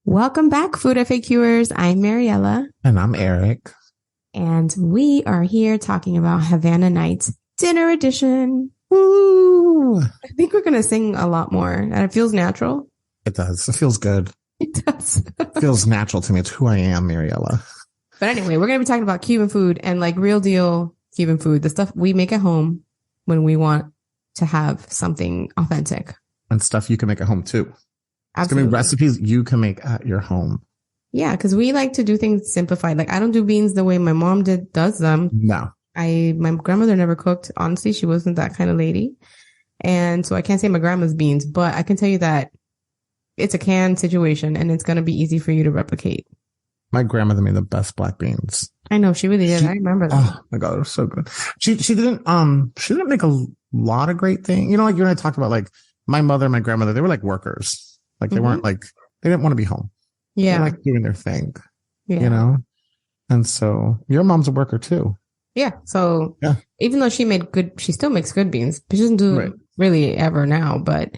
Welcome back, Food FAQers. I'm Mariela. And I'm Eric. And we are here talking about Havana Nights Dinner Edition. Woo! I think we're going to sing a lot more, and it feels natural. It does. It feels good. It does. It feels natural to me. It's who I am, Mariela. But anyway, we're going to be talking about Cuban food and like real deal Cuban food, the stuff we make at home when we want to have something authentic. And stuff you can make at home too. Absolutely. It's going to be recipes you can make at your home. Yeah, because we like to do things simplified. Like I don't do beans the way my mom does them. No. My grandmother never cooked. Honestly, she wasn't that kind of lady. And so I can't say my grandma's beans, but I can tell you that it's a canned situation and it's going to be easy for you to replicate. My grandmother made the best black beans. I know she really did. I remember that. Oh my God, it was so good. She didn't make a lot of great things. You know, like you and I talked about, like my mother and my grandmother, they were like workers. Like they weren't like, they didn't want to be home. Yeah. They like doing their thing, yeah. You know? And so your mom's a worker too. Yeah. So even though she still makes good beans, but she doesn't do it really ever now, but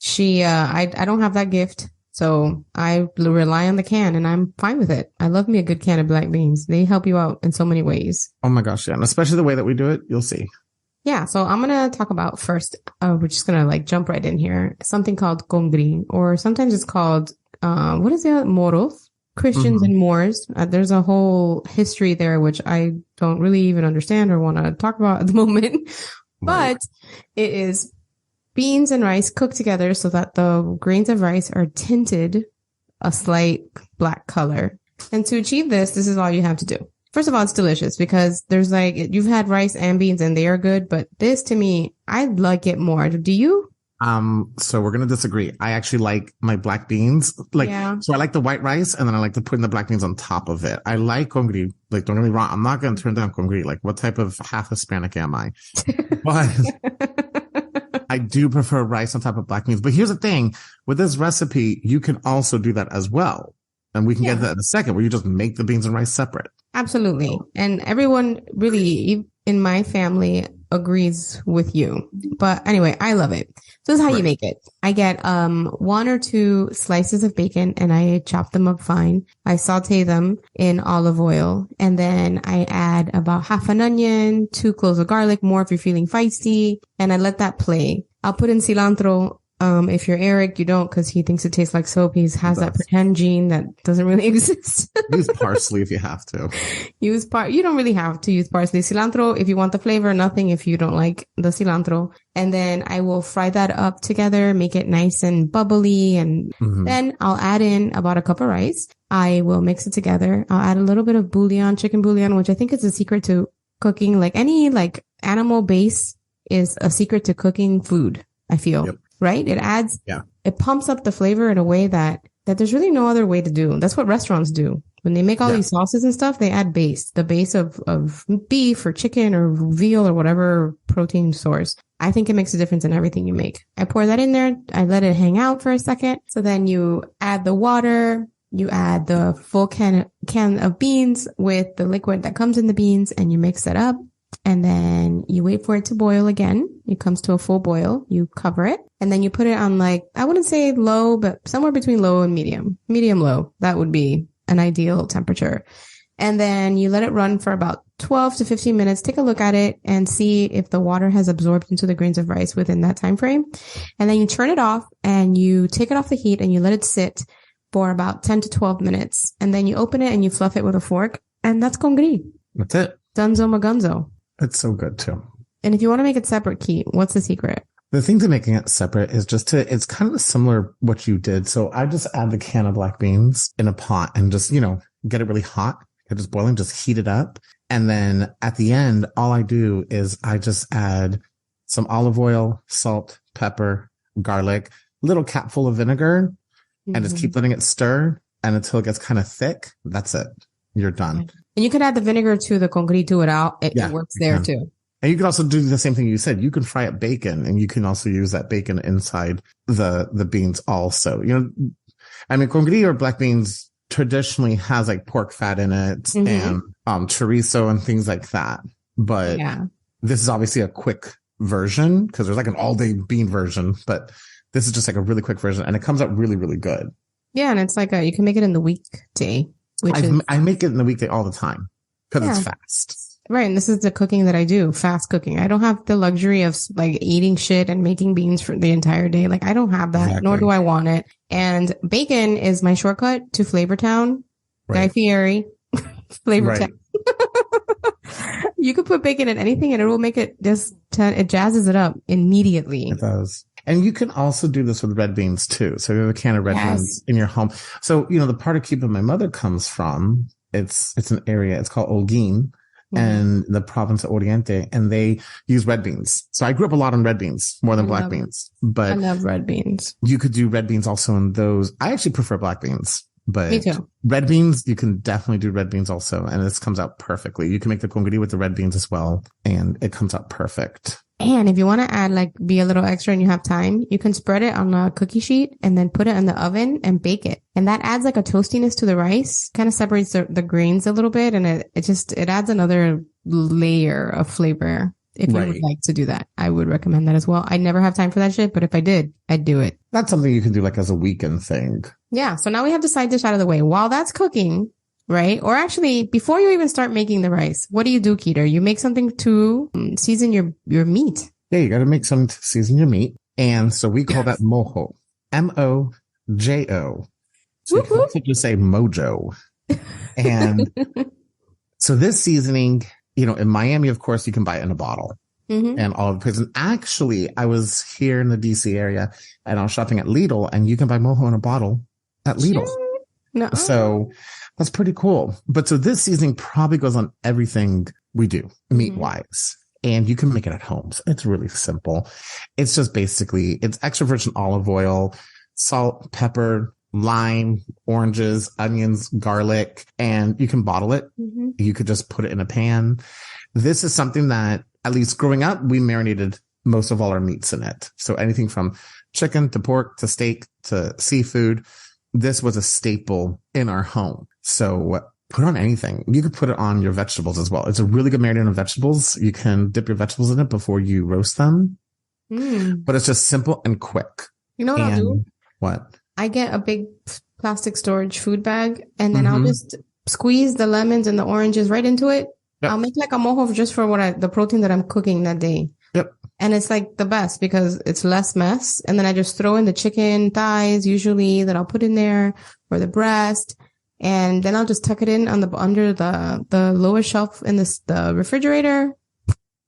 I don't have that gift. So I rely on the can and I'm fine with it. I love me a good can of black beans. They help you out in so many ways. Oh my gosh. Yeah. And especially the way that we do it, you'll see. Yeah. So I'm going to talk about first, we're just going to like jump right in here. Something called congri, or sometimes it's called, what is it? Moros, Christians and Moors. There's a whole history there, which I don't really even understand or want to talk about at the moment, but it is beans and rice cooked together so that the grains of rice are tinted a slight black color. And to achieve this is all you have to do. First of all, it's delicious because there's like, you've had rice and beans and they are good, but this to me, I like it more. Do you? So we're going to disagree. I actually like my black beans. So I like the white rice and then I like to put in the black beans on top of it. I like congri. Like, don't get me wrong. I'm not going to turn down congri. Like, what type of half Hispanic am I? But I do prefer rice on top of black beans. But here's the thing with this recipe, you can also do that as well. And we can get to that in a second, where you just make the beans and rice separate. Absolutely. And everyone really in my family agrees with you. But anyway, I love it. So this is how you make it. I get 1 or 2 slices of bacon and I chop them up fine. I saute them in olive oil and then I add about half an onion, 2 cloves of garlic, more if you're feeling feisty, and I let that play. I'll put in cilantro. If you're Eric, you don't, because he thinks it tastes like soap. He has that pretend gene that doesn't really exist. Use parsley if you have to. You don't really have to use parsley. Cilantro, if you want the flavor, nothing if you don't like the cilantro. And then I will fry that up together, make it nice and bubbly. And then I'll add in about a cup of rice. I will mix it together. I'll add a little bit of bouillon, chicken bouillon, which I think is the secret to cooking. Like any animal base is a secret to cooking food, I feel. Yep. Right? It adds, it pumps up the flavor in a way that there's really no other way to do. That's what restaurants do. When they make all these sauces and stuff, they add the base of beef or chicken or veal or whatever protein source. I think it makes a difference in everything you make. I pour that in there. I let it hang out for a second. So then you add the water, you add the full can of beans with the liquid that comes in the beans and you mix that up. And then you wait for it to boil again. It comes to a full boil. You cover it. And then you put it on I wouldn't say low, but somewhere between low and medium. Medium low. That would be an ideal temperature. And then you let it run for about 12 to 15 minutes. Take a look at it and see if the water has absorbed into the grains of rice within that time frame. And then you turn it off and you take it off the heat and you let it sit for about 10 to 12 minutes. And then you open it and you fluff it with a fork. And that's congri. That's it. Dunzo magunzo. It's so good too. And if you want to make it separate, Keith, what's the secret? The thing to making it separate is it's kind of similar what you did. So I just add the can of black beans in a pot and just, get it really hot. Get it boiling, just heat it up. And then at the end, all I do is I just add some olive oil, salt, pepper, garlic, little capful of vinegar, and just keep letting it stir and until it gets kind of thick. That's it. You're done. And you could add the vinegar to the congri to it out. It works there too. And you can also do the same thing you said. You can fry up bacon and you can also use that bacon inside the beans also. Congri or black beans traditionally has like pork fat in it and chorizo and things like that. But this is obviously a quick version because there's like an all day bean version, but this is just like a really quick version and it comes out really, really good. Yeah, and it's like you can make it in the weekday, I make it in the weekday all the time because it's fast. Right. And this is the cooking that I do, fast cooking. I don't have the luxury of like eating shit and making beans for the entire day. Like I don't have that, nor do I want it. And bacon is my shortcut to Flavor Town, Guy Fieri, Flavor Town. You could put bacon in anything and it will make it it jazzes it up immediately. It does. And you can also do this with red beans too. So you have a can of red beans in your home. So, the part of Cuba my mother comes from, it's an area, it's called Holguin. And the province of Oriente, and they use red beans. So I grew up a lot on red beans more than black beans. But I love red beans. You could do red beans also in those. I actually prefer black beans, but me too. Red beans, you can definitely do red beans also, and this comes out perfectly. You can make the congri with the red beans as well, and it comes out perfect. And if you want to add, be a little extra and you have time, you can spread it on a cookie sheet and then put it in the oven and bake it. And that adds a toastiness to the rice, kind of separates the grains a little bit. And it adds another layer of flavor. If you would like to do that, I would recommend that as well. I never have time for that shit, but if I did, I'd do it. That's something you can do as a weekend thing. Yeah. So now we have the side dish out of the way. While that's cooking, right? Or actually, before you even start making the rice, what do you do, Keter? You make something to season your meat. Yeah, you got to make something to season your meat. And so we call that mojo. M-O-J-O. So you can also just say mojo. And so this seasoning, in Miami, of course, you can buy it in a bottle. And all of the places. And actually, I was here in the DC area and I was shopping at Lidl, and you can buy mojo in a bottle at Lidl. No. So that's pretty cool. But so this seasoning probably goes on everything we do meat wise, and you can make it at home. So it's really simple. It's just basically, it's extra virgin olive oil, salt, pepper, lime, oranges, onions, garlic, and you can bottle it. You could just put it in a pan. This is something that, at least growing up, we marinated most of all our meats in it. So anything from chicken to pork to steak to seafood. This was a staple in our home. So put on anything. You could put it on your vegetables as well. It's a really good marinade on vegetables. You can dip your vegetables in it before you roast them. But it's just simple and quick. You know what I'll do? What? I get a big plastic storage food bag, and then I'll just squeeze the lemons and the oranges right into it. I'll make a mojo just for the protein that I'm cooking that day. And it's the best because it's less mess. And then I just throw in the chicken thighs usually that I'll put in there, or the breast. And then I'll just tuck it in under the lowest shelf in the refrigerator.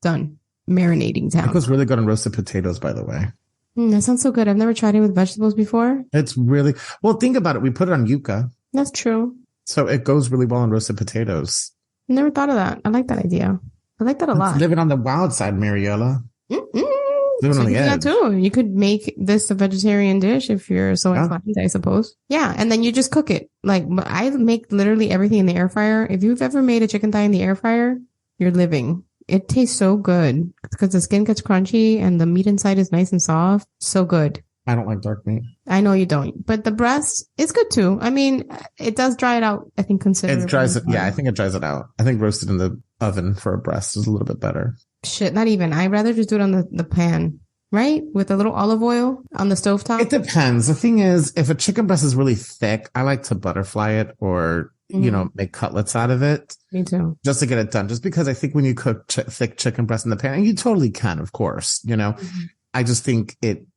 Done. Marinating down. It goes really good on roasted potatoes, by the way. That sounds so good. I've never tried it with vegetables before. It's really, well, think about it. We put it on yuca. That's true. So it goes really well on roasted potatoes. Never thought of that. I like that idea. I like that a lot. Living on the wild side, Mariela. Living on the edge. Too. You could make this a vegetarian dish if you're so inclined, I suppose. Yeah. And then you just cook it. I make literally everything in the air fryer. If you've ever made a chicken thigh in the air fryer, you're living. It tastes so good because the skin gets crunchy and the meat inside is nice and soft. So good. I don't like dark meat. I know you don't, but the breast is good too. I mean, it does dry it out, I think, considerably. It dries it. Yeah, I think it dries it out. I think roasted in the oven for a breast is a little bit better. Shit, not even. I'd rather just do it on the pan, right? With a little olive oil on the stovetop. It depends. The thing is, if a chicken breast is really thick, I like to butterfly it or, make cutlets out of it. Me too. Just to get it done. Just because I think when you cook thick chicken breast in the pan, and you totally can, of course, I just think it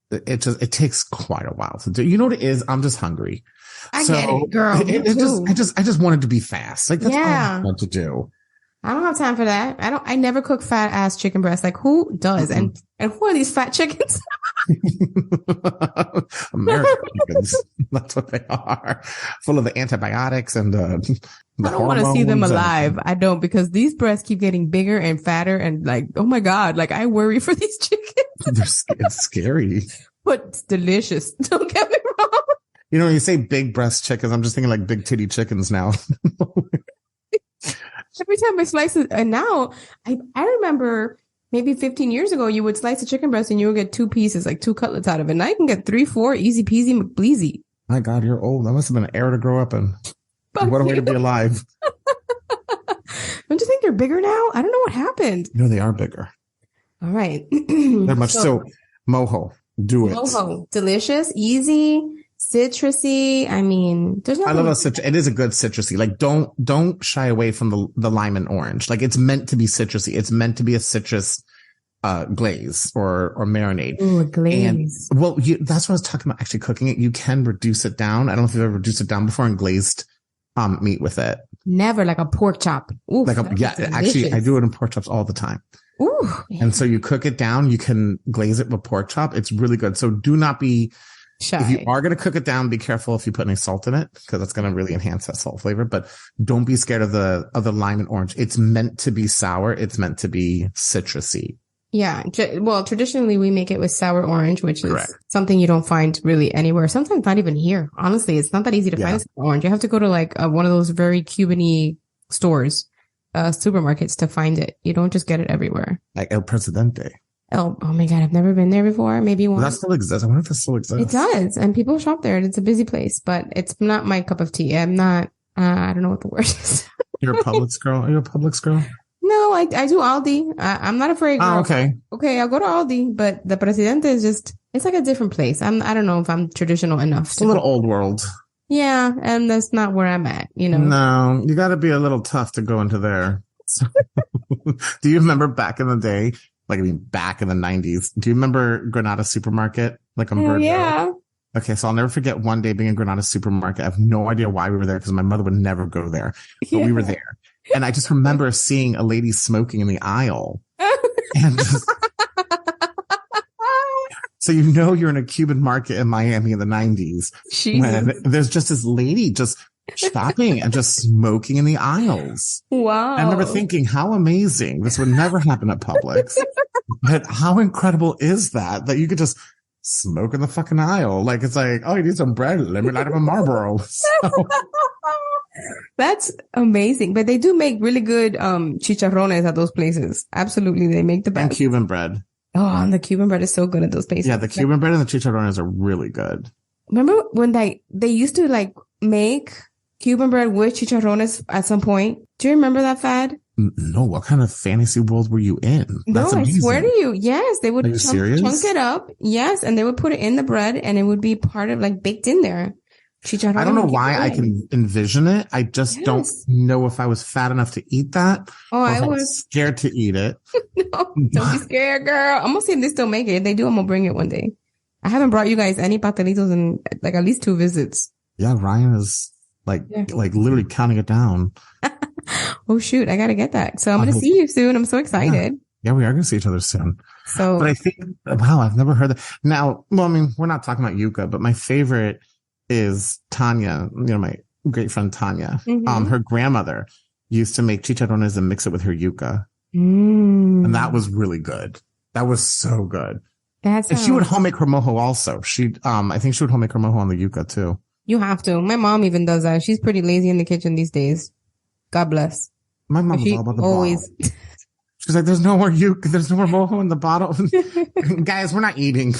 takes quite a while to do. You know what it is? I'm just hungry. I get it, girl. I just wanted to be fast. That's all I want to do. I don't have time for that. I never cook fat ass chicken breast. Who does? And who are these fat chickens? American chickens. That's what they are. Full of the antibiotics and I don't want to see them alive. I don't, because these breasts keep getting bigger and fatter and oh my God, I worry for these chickens. It's scary. But it's delicious. Don't get me wrong. When you say big breast chickens, I'm just thinking big titty chickens now. Every time I slice it, and now I remember maybe 15 years ago, you would slice a chicken breast and you would get 2 pieces, 2 cutlets out of it. Now you can get 3, 4, easy peasy McBleezy. My God, you're old. That must have been an era to grow up in. What a way to be alive. Don't you think they're bigger now? I don't know what happened. They are bigger. All right. They're much so mojo. Do it. Mojo. Delicious, easy, citrusy. I mean, there's nothing. I love a citrus. It is a good citrusy. Like, don't shy away from the lime and orange. Like, it's meant to be citrusy. It's meant to be a citrus glaze or marinade. Ooh, a glaze. And, well, that's what I was talking about. Actually, cooking it, you can reduce it down. I don't know if you've ever reduced it down before and glazed meat with it. Never, like a pork chop. Ooh, actually, I do it in pork chops all the time. Ooh, and so you cook it down. You can glaze it with pork chop. It's really good. So do not be shy. If you are going to cook it down, be careful if you put any salt in it, because that's going to really enhance that salt flavor. But don't be scared of the lime and orange. It's meant to be sour. It's meant to be citrusy. Yeah. Well, traditionally we make it with sour orange, which is Correct. something you don't find really anywhere. Sometimes not even here. Honestly, it's not that easy to find sour orange. You have to go to like one of those very Cuban-y stores, supermarkets to find it. You don't just get it everywhere. Like El Presidente. Oh my God. I've never been there before. Maybe once. Well, that still exists. I wonder if it still exists. It does. And people shop there and it's a busy place, but it's not my cup of tea. I'm not, I don't know what the word is. You're a Publix girl? Are you a Publix girl? No, I do Aldi. I'm not afraid. Girl. Oh, okay. Okay, I'll go to Aldi, but the Presidente is just, it's like a different place. I don't know if I'm traditional enough. It's a little old world. Yeah, and that's not where I'm at, you know. No, you got to be a little tough to go into there. So, do you remember back in the day, like, I mean, back in the 90s, do you remember Granada Supermarket? Like on Bird yeah. Road? Okay, so I'll never forget one day being in Granada Supermarket. I have no idea why we were there because my mother would never go there, but we were there. And I just remember seeing a lady smoking in the aisle. And just, so you know you're in a Cuban market in Miami in the 90s. When there's just this lady just shopping and just smoking in the aisles. Wow. I remember thinking, how amazing. This would never happen at Publix. But how incredible is that you could just smoke in the fucking aisle? Like, it's like, oh, you need some bread. Let me light up a Marlboro. So. That's amazing. But they do make really good chicharrones at those places. Absolutely. They make the best. And Cuban bread. Oh, and the Cuban bread is so good at those places. Yeah, the Cuban bread and the chicharrones are really good. Remember when they used to like make Cuban bread with chicharrones at some point? Do you remember that fad? No, what kind of fantasy world were you in? That's no, amazing. I swear to you. Yes, they would chunk it up. Yes, and they would put it in the bread and it would be part of like baked in there. Chicharrón. I don't know why I can envision it. I just don't know if I was fat enough to eat that. Oh, I was scared to eat it. No, don't be scared, girl. I'm gonna see if they still make it. If they do, I'm gonna bring it one day. I haven't brought you guys any pastelitos in like at least 2 visits. Yeah, Ryan is like literally counting it down. Oh shoot, I gotta get that. So I'm gonna see you soon. I'm so excited. Yeah, we are gonna see each other soon. So, but I think, wow, I've never heard that. Now, well, I mean, we're not talking about yuca, but my favorite is Tanya, you know, my great friend Tanya. Mm-hmm. Her grandmother used to make chicharrones and mix it with her yuca. And that was really good. That was so good. And she would home make her mojo also. I think she would home make her mojo on the yuca too. You have to. My mom even does that. She's pretty lazy in the kitchen these days. God bless. My mom was all about the always. She's like, there's no more mojo in the bottle. Guys, we're not eating.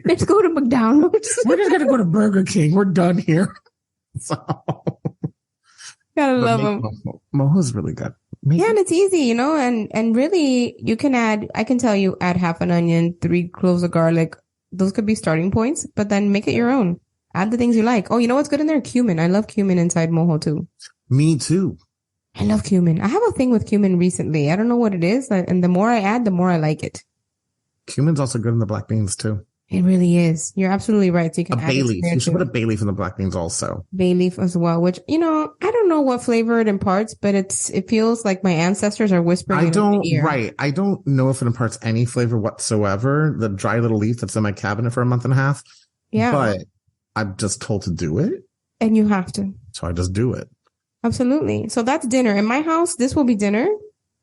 Let's go to McDonald's. We're just going to go to Burger King. We're done here. So. Gotta love them. Mojo's really good. Yeah, and it's easy, you know, and really you can I can tell you add half an onion, 3 cloves of garlic. Those could be starting points, but then make it your own. Add the things you like. Oh, you know what's good in there? Cumin. I love cumin inside mojo too. Me too. I love cumin. I have a thing with cumin recently. I don't know what it is. And the more I add, the more I like it. Cumin's also good in the black beans too. It really is. You're absolutely right. So you can add bay leaf. You should put a bay leaf in the black beans also. Bay leaf as well, which, you know, I don't know what flavor it imparts, but it feels like my ancestors are whispering in my ear. Right. I don't know if it imparts any flavor whatsoever. The dry little leaf that's in my cabinet for a month and a half. Yeah. But I'm just told to do it. And you have to. So I just do it. Absolutely. So that's dinner. In my house, this will be dinner.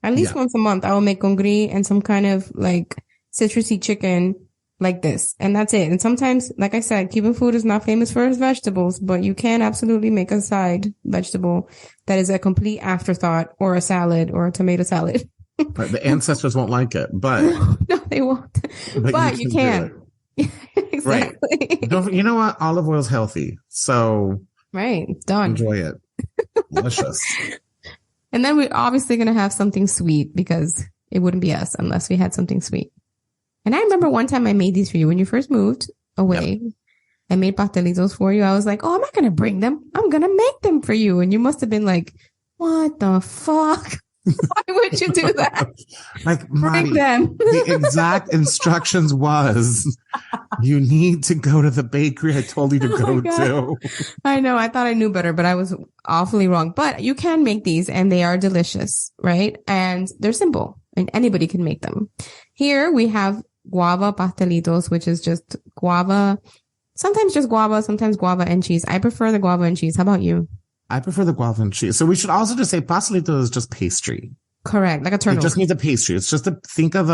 At least once a month, I will make congri and some kind of like citrusy chicken like this. And that's it. And sometimes, like I said, Cuban food is not famous for its vegetables, but you can absolutely make a side vegetable that is a complete afterthought, or a salad, or a tomato salad. Right. The ancestors won't like it, but no, they won't. But you can. Exactly. Right. You know what? Olive oil is healthy. So right. It's done. Enjoy it. Delicious. And then we're obviously going to have something sweet, because it wouldn't be us unless we had something sweet. And I remember one time I made these for you when you first moved. away. Yep. I made pastelitos for you. I was like, oh, I'm not going to bring them. I'm going to make them for you. And you must have been like, what the fuck? Why would you do that? Like, Marty, the exact instructions was, you need to go to the bakery I told you to go to. I know. I thought I knew better, but I was awfully wrong. But you can make these and they are delicious, right? And they're simple and anybody can make them. Here we have guava pastelitos, which is just guava. Sometimes just guava, sometimes guava and cheese. I prefer the guava and cheese. How about you? I prefer the guava and cheese. So we should also just say pastelito is just pastry. Correct. Like a turnover. It just needs a pastry. It's just think of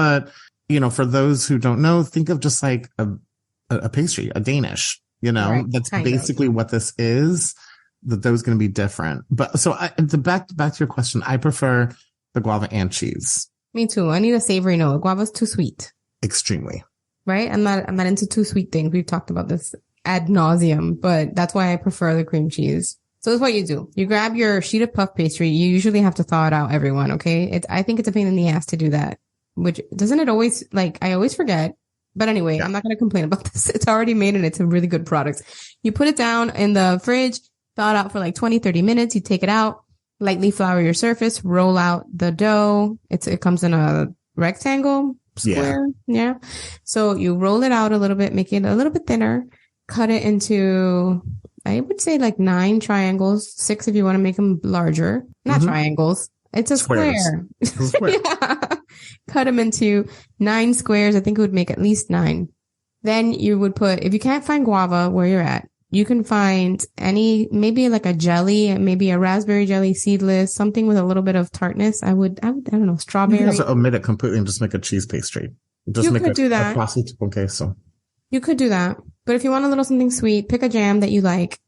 for those who don't know, think of just like a pastry, a Danish, right. That's basically what this is, that those going to be different. But so back to your question, I prefer the guava and cheese. Me too. I need a savory note. Guava's too sweet. Extremely. Right? I'm not into too sweet things. We've talked about this ad nauseum, but that's why I prefer the cream cheese. So that's what you do. You grab your sheet of puff pastry. You usually have to thaw it out, everyone. Okay. I think it's a pain in the ass to do that, which doesn't it always, I always forget. But anyway, yeah. I'm not going to complain about this. It's already made and it's a really good product. You put it down in the fridge, thaw it out for like 20, 30 minutes. You take it out, lightly flour your surface, roll out the dough. It comes in a rectangle square. Yeah. So you roll it out a little bit, make it a little bit thinner, cut it into, I would say like 9 triangles, 6 if you want to make them larger. Not triangles. It's a square. Yeah. Cut them into 9 squares. I think it would make at least 9. Then you would put, if you can't find guava where you're at, you can find maybe like a jelly, maybe a raspberry jelly, seedless, something with a little bit of tartness. I don't know, strawberry. You can also omit it completely and just make a cheese pastry. You could do that. You could do that. But if you want a little something sweet, pick a jam that you like,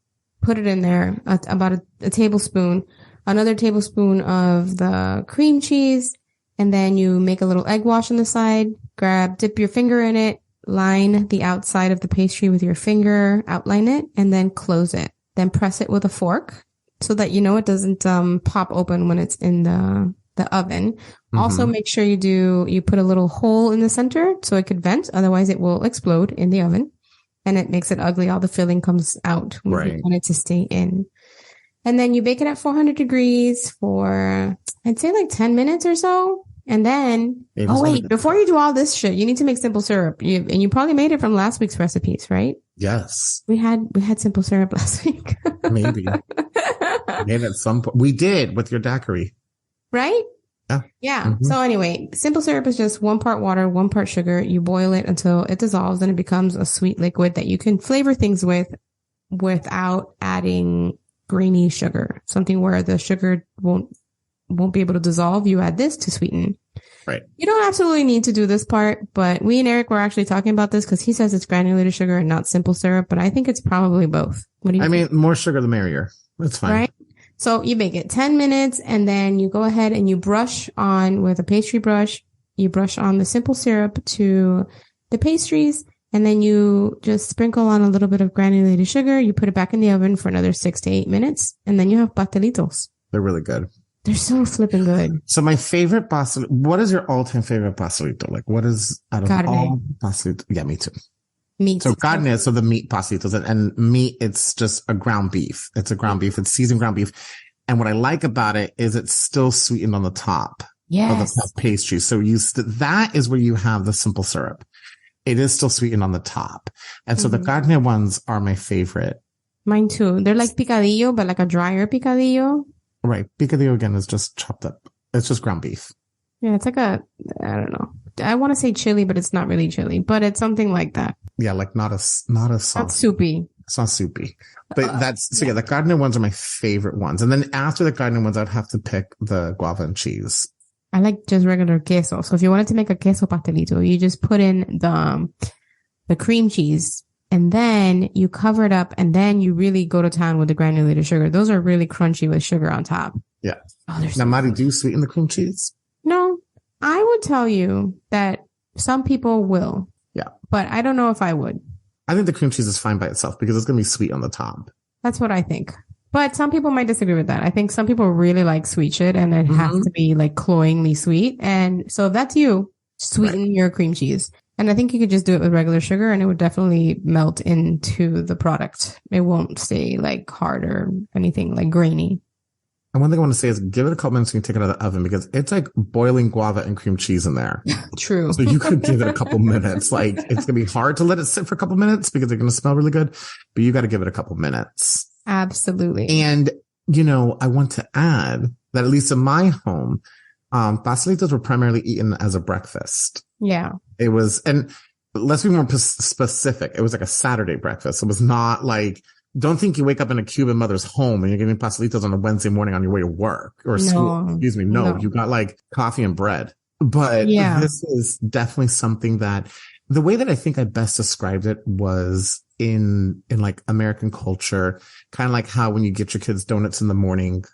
put it in there, about a tablespoon, another tablespoon of the cream cheese, and then you make a little egg wash on the side, dip your finger in it, line the outside of the pastry with your finger, outline it, and then close it. Then press it with a fork so that it doesn't pop open when it's in the oven. Also make sure you put a little hole in the center so it could vent, otherwise it will explode in the oven. And it makes it ugly. All the filling comes out when you want it to stay in. And then you bake it at 400 degrees for, I'd say like 10 minutes or so. And then, before you do all this shit, you need to make simple syrup. You probably made it from last week's recipes, right? Yes. We had simple syrup last week. Maybe. Maybe at some point. We did with your daiquiri. Right? Yeah. So anyway, simple syrup is just 1 part water, 1 part sugar. You boil it until it dissolves and it becomes a sweet liquid that you can flavor things with without adding grainy sugar. Something where the sugar won't be able to dissolve. You add this to sweeten. Right. You don't absolutely need to do this part, but we and Eric were actually talking about this because he says it's granulated sugar and not simple syrup, but I think it's probably both. What do you think? Mean, more sugar the merrier. That's fine. Right? So you bake it 10 minutes and then you go ahead and you brush on with a pastry brush. You brush on the simple syrup to the pastries and then you just sprinkle on a little bit of granulated sugar. You put it back in the oven for another 6 to 8 minutes and then you have pastelitos. They're really good. They're so flipping good. So my favorite pastelito, what is your all-time favorite pastelito? Like what is out of all pastelito? Yeah, me too. Meat. So carne, so the meat pastelitos and meat, it's just a ground beef. It's a ground beef. It's seasoned ground beef. And what I like about it is it's still sweetened on the top of the puff pastry. So that is where you have the simple syrup. It is still sweetened on the top. And so the carne ones are my favorite. Mine too. They're like picadillo, but like a drier picadillo. Right. Picadillo again is just chopped up. It's just ground beef. Yeah, it's like I don't know. I want to say chili, but it's not really chili, but it's something like that. Yeah, like not a sauce. Not soupy. It's not soupy. But the carne ones are my favorite ones. And then after the carne ones, I'd have to pick the guava and cheese. I like just regular queso. So if you wanted to make a queso pastelito, you just put in the cream cheese and then you cover it up and then you really go to town with the granulated sugar. Those are really crunchy with sugar on top. Yeah. Now, Mari, do you sweeten the cream cheese? No, I would tell you that some people will. Yeah. But I don't know if I would. I think the cream cheese is fine by itself because it's going to be sweet on the top. That's what I think. But some people might disagree with that. I think some people really like sweet shit and it has to be like cloyingly sweet. And so if that's you, sweeten your cream cheese. And I think you could just do it with regular sugar and it would definitely melt into the product. It won't stay like hard or anything like grainy. And one thing I want to say is give it a couple minutes when you take it out of the oven because it's like boiling guava and cream cheese in there. True. So you could give it a couple minutes. Like it's going to be hard to let it sit for a couple minutes because it's going to smell really good, but you got to give it a couple minutes. Absolutely. And, I want to add that at least in my home, pastelitos were primarily eaten as a breakfast. Yeah. It was, and let's be more specific. It was like a Saturday breakfast. It was not like, don't think you wake up in a Cuban mother's home and you're getting pastelitos on a Wednesday morning on your way to work or school. Excuse me. No, you got like coffee and bread. But this is definitely something that the way that I think I best described it was in like American culture, kind of like how when you get your kids donuts in the morning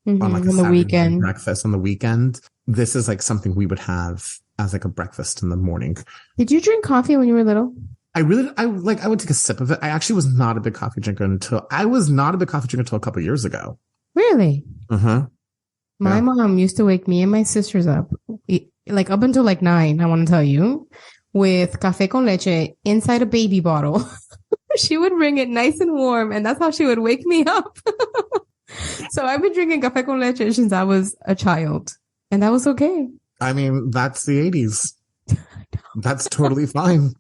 on like a Saturday weekend breakfast on the weekend, this is like something we would have as like a breakfast in the morning. Did you drink coffee when you were little? I would take a sip of it. I actually was not a big coffee drinker until a couple of years ago. Really? Uh-huh. My mom used to wake me and my sisters up, like up until like 9, I want to tell you, with café con leche inside a baby bottle. She would bring it nice and warm, and that's how she would wake me up. So I've been drinking café con leche since I was a child, and that was okay. I mean, that's the 80s. That's totally fine.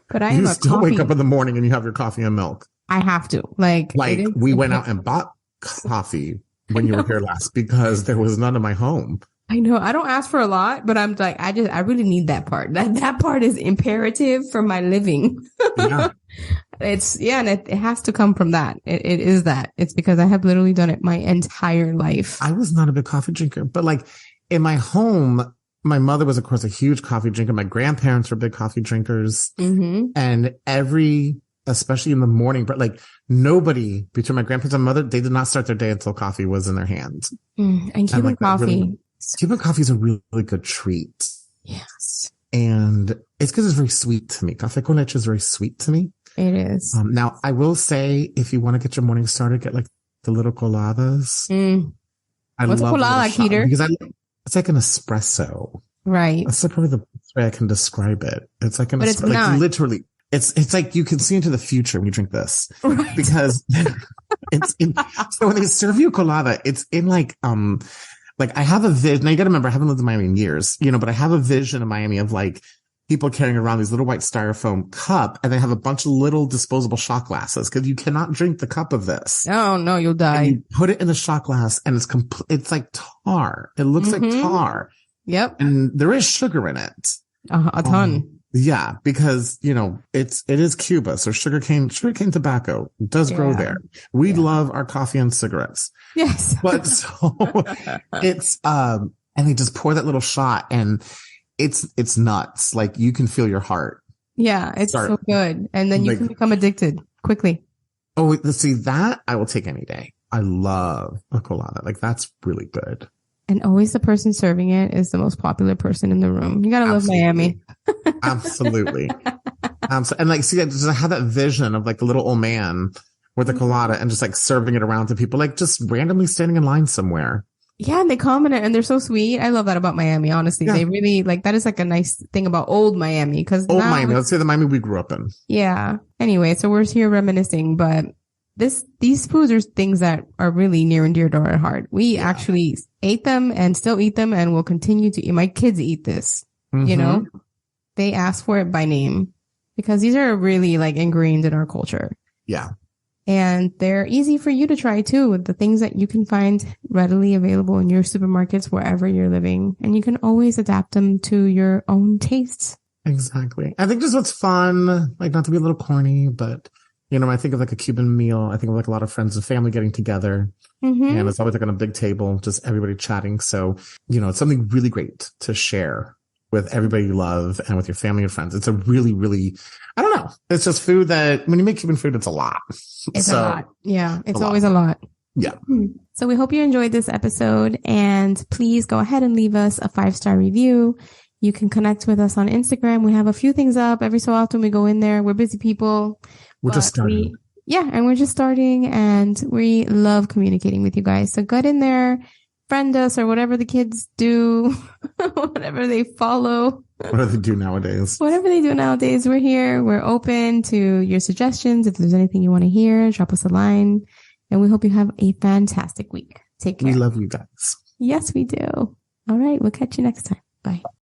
But you still wake up in the morning and you have your coffee and milk. I have to. Like we went out and bought coffee when you were here last because there was none in my home. I know. I don't ask for a lot, but I'm like, I really need that part. That part is imperative for my living. Yeah. And it has to come from that. It is that. It's because I have literally done it my entire life. I was not a big coffee drinker, but like in my home, my mother was, of course, a huge coffee drinker. My grandparents were big coffee drinkers. Mm-hmm. And especially in the morning, but like nobody between my grandparents and my mother, they did not start their day until coffee was in their hands. And Cuban coffee. Cuban coffee is a really, really good treat. Yes. And it's because it's very sweet to me. Café con leche is very sweet to me. It is. Now, I will say, if you want to get your morning started, get like the little coladas. What's a colada, Keter? Because it's like an espresso. Right. That's probably the best way I can describe it. It's like an espresso. Like not. Literally. It's like you can see into the future when you drink this. Right. Because so when they serve you a colada, it's in like I have a vision. Now you got to remember, I haven't lived in Miami in years, but I have a vision in Miami of like people carrying around these little white styrofoam cup and they have a bunch of little disposable shot glasses because you cannot drink the cup of this. Oh no, you'll die. And you put it in the shot glass and it's like tar. It looks like tar. Yep. And there is sugar in it. A ton. Yeah, because, it is Cuba. So sugarcane tobacco does grow there. We love our coffee and cigarettes. Yes. But so it's, and they just pour that little shot and it's nuts. Like you can feel your heart. Yeah. It's so good. And then you can become addicted quickly. Oh, let's see that I will take any day. I love a colada. Like that's really good. And always the person serving it is the most popular person in the room. You gotta love Miami. Absolutely. And like, see, I have that vision of like the little old man with the colada and just like serving it around to people, like just randomly standing in line somewhere. Yeah. And they comment it and they're so sweet. I love that about Miami, honestly. Yeah. They really that is like a nice thing about old Miami. Miami. Let's say the Miami we grew up in. Yeah. Anyway, so we're here reminiscing, but these foods are things that are really near and dear to our heart. We actually ate them and still eat them and will continue to eat. My kids eat this, they ask for it by name because these are really like ingrained in our culture. Yeah. And they're easy for you to try too with the things that you can find readily available in your supermarkets wherever you're living. And you can always adapt them to your own tastes. Exactly. I think just what's fun, like not to be a little corny, but I think of like a Cuban meal. I think of like a lot of friends and family getting together and it's always like on a big table, just everybody chatting. So, it's something really great to share with everybody you love and with your family and friends. It's a really, really, I don't know. It's just food that when you make Cuban food, it's a lot. It's a lot. Yeah. It's always a lot. Yeah. So we hope you enjoyed this episode and please go ahead and leave us a 5-star review. You can connect with us on Instagram. We have a few things up every so often. We go in there. We're busy people. We're just starting. And we're just starting and we love communicating with you guys. So get in there friend us or whatever the kids do, whatever they follow. What do they do nowadays? Whatever they do nowadays, we're here. We're open to your suggestions. If there's anything you want to hear, drop us a line. And we hope you have a fantastic week. Take care. We love you guys. Yes, we do. All right. We'll catch you next time. Bye.